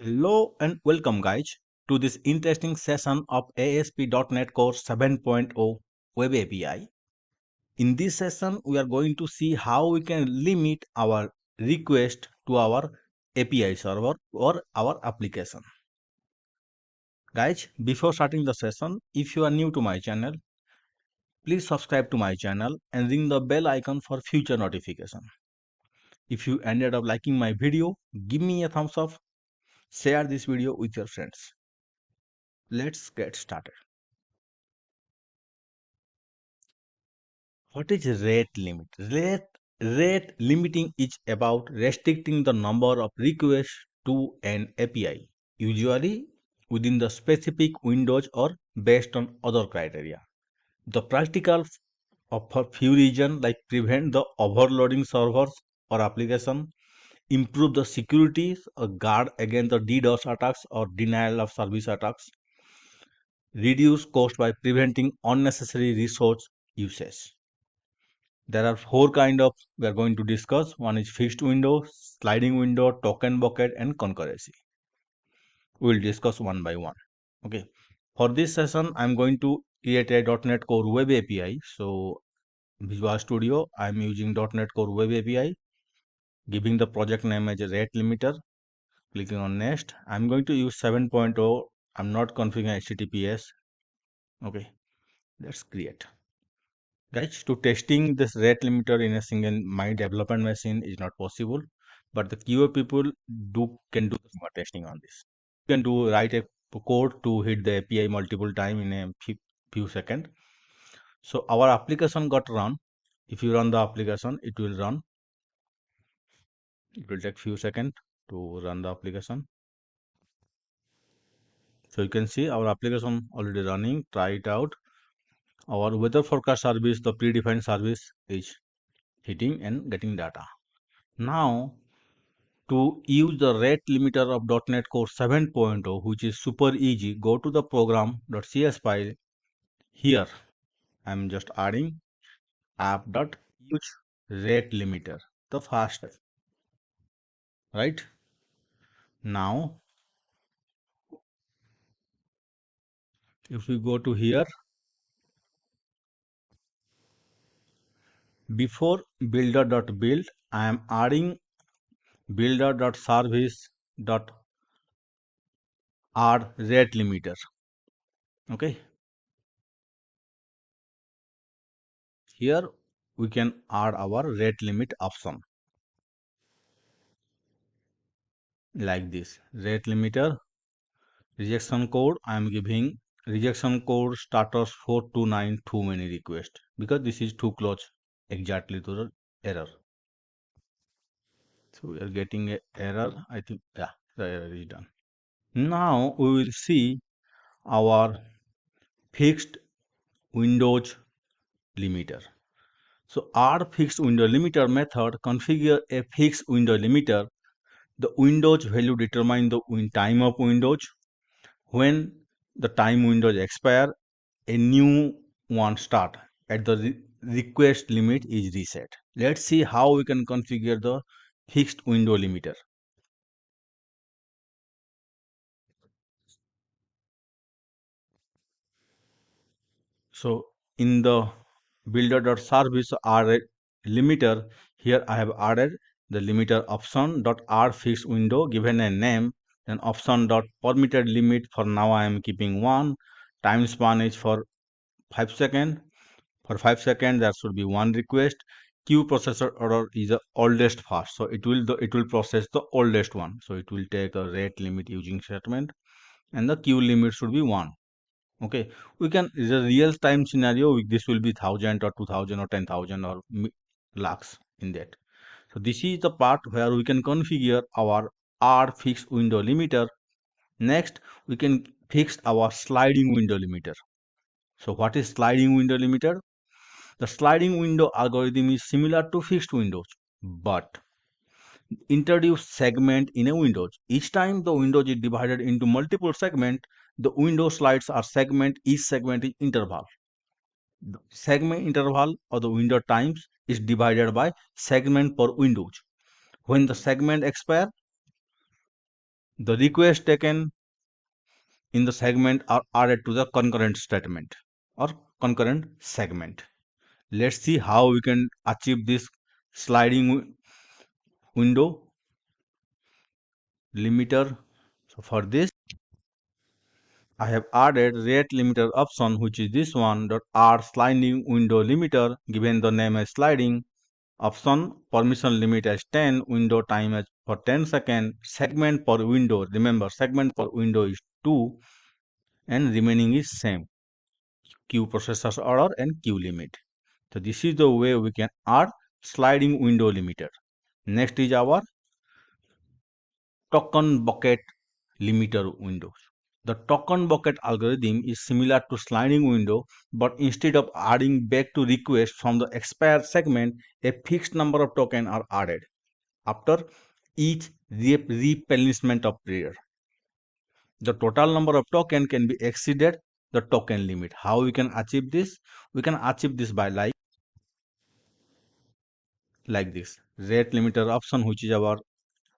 Hello and welcome guys to this interesting session of ASP.NET Core 7.0 Web API. In this session, we are going to see how we can limit our request to our API server or our application. Guys, before starting the session, if you are new to my channel, please subscribe to my channel and ring the bell icon for future notification. If you ended up liking my video, give me a thumbs up, share this video with your friends. Let's get started. What is rate limit? Rate limiting is about restricting the number of requests to an API, usually within the specific windows or based on other criteria. The practical of a few reasons like prevent the overloading servers or application, improve the security or guard against the DDoS attacks or denial of service attacks, reduce cost by preventing unnecessary resource usage. There are four kind of we are going to discuss. One is fixed window, sliding window, token bucket, and concurrency. We will discuss one by one. Okay. For this session, I'm going to create a .NET Core Web API. So Biswa Studio, I'm using .NET Core Web API, giving the project name as a rate limiter. Clicking on next. I'm going to use 7.0. I'm not configuring HTTPS. Okay. Let's create. Guys, to testing this rate limiter in a single my development machine is not possible, but the QA people can do some testing on this. You can do write a code to hit the API multiple time in a few seconds. So our application got run. If you run the application, it will run. It will take few seconds to run the application. So you can see our application already running. Try it out. Our weather forecast service, the predefined service is hitting and getting data. Now to use the rate limiter of .NET Core 7.0, which is super easy, go to the program.cs file. Here, I'm just adding app.use rate limiter, the first step, right? Now, if we go to here, before builder.build, I am adding builder.service.add rate limiter. Okay. Here we can add our rate limit option like this. Rate limiter rejection code. I am giving rejection code status 429 too many request because this is too close exactly to the error. So we are getting a error. I think yeah, the error is done. Now we will see our fixed windows limiter. So our fixed window limiter method configure a fixed window limiter. The windows value determine the time of windows. When the time windows expire, a new one start at the request limit is reset. Let's see how we can configure the fixed window limiter. So in the builder.service r limiter, here I have added the limiter option dot r fixed window given a name, then option dot permitted limit. For now I am keeping 1. Time span is for 5 seconds. For 5 seconds there should be one request. Queue processor order is the oldest first, so it will process the oldest one. So it will take a rate limit using statement, and the queue limit should be 1. Okay, we can is a real time scenario. This will be 1000 or 2000 or 10,000 or lakhs in that. So this is the part where we can configure our R fixed window limiter. Next, we can fix our sliding window limiter. So what is sliding window limiter? The sliding window algorithm is similar to fixed windows, but introduce segment in a windows. Each time the windows is divided into multiple segments, the window slides are segment, each segment is interval. The segment interval or the window times is divided by segment per windows. When the segment expire, The request taken in the segment are added to the concurrent statement or concurrent segment. Let's see how we can achieve this sliding window limiter. So for this, I have added rate limiter option, which is this one, dot r sliding window limiter, given the name as sliding. Option permission limit as 10, window time as for 10 seconds, segment per window. Remember, segment per window is 2, and remaining is same. Queue processors order and queue limit. So this is the way we can add sliding window limiter. Next is our token bucket limiter windows. The token bucket algorithm is similar to sliding window, but instead of adding back to request from the expired segment, a fixed number of tokens are added after each replenishment of period. The total number of token can be exceeded the token limit. How we can achieve this? We can achieve this by like this rate limiter option, which is our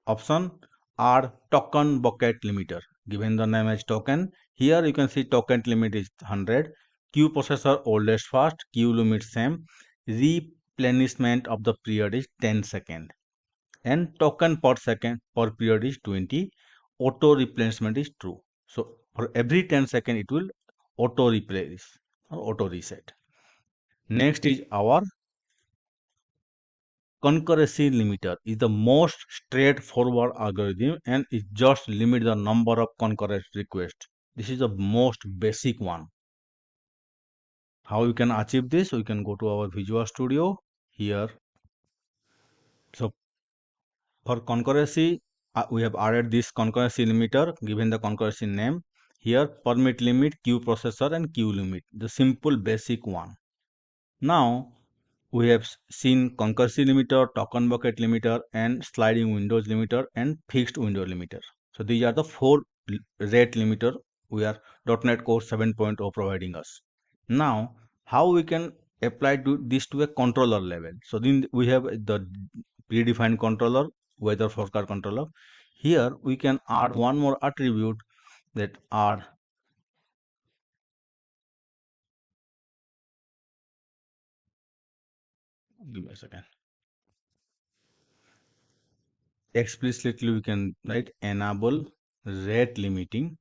option are token bucket limiter, given the name as token. Here you can see token limit is 100, queue processor oldest first, queue limit same, replenishment of the period is 10 second, and token per second per period is 20, auto replenishment is true. So for every 10 second it will auto replace or auto reset. Next is our concurrency limiter is the most straightforward algorithm, and it just limits the number of concurrent requests. This is the most basic one. How you can achieve this? We can go to our Visual Studio here. So for concurrency, we have added this concurrency limiter, given the concurrency name. Here permit limit, queue processor and queue limit, the simple basic one. Now we have seen concurrency limiter, token bucket limiter, and sliding windows limiter and fixed window limiter. So these are the four rate limiter we are .NET Core 7.0 providing us. Now how we can apply this to a controller level? So then we have the predefined controller, weather forecast controller. Here we can add one more attribute that are give me a second. Explicitly we can write enable rate limiting.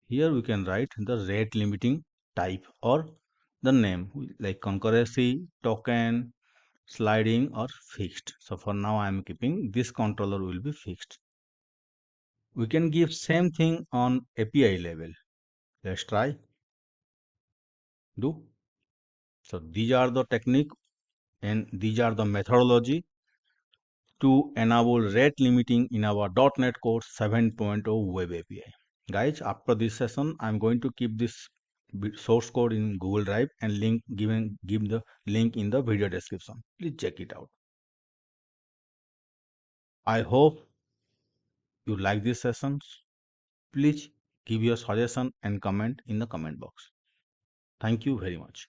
Here we can write the rate limiting type or the name like concurrency, token, sliding or fixed. So for now I am keeping this controller will be fixed. We can give same thing on API level. Let's try do. So these are the technique and these are the methodology to enable rate limiting in our .NET Core 7.0 web API. Guys, after this session, I'm going to keep this source code in Google Drive and give the link in the video description. Please check it out. I hope you like these sessions. Please give your suggestion and comment in the comment box. Thank you very much.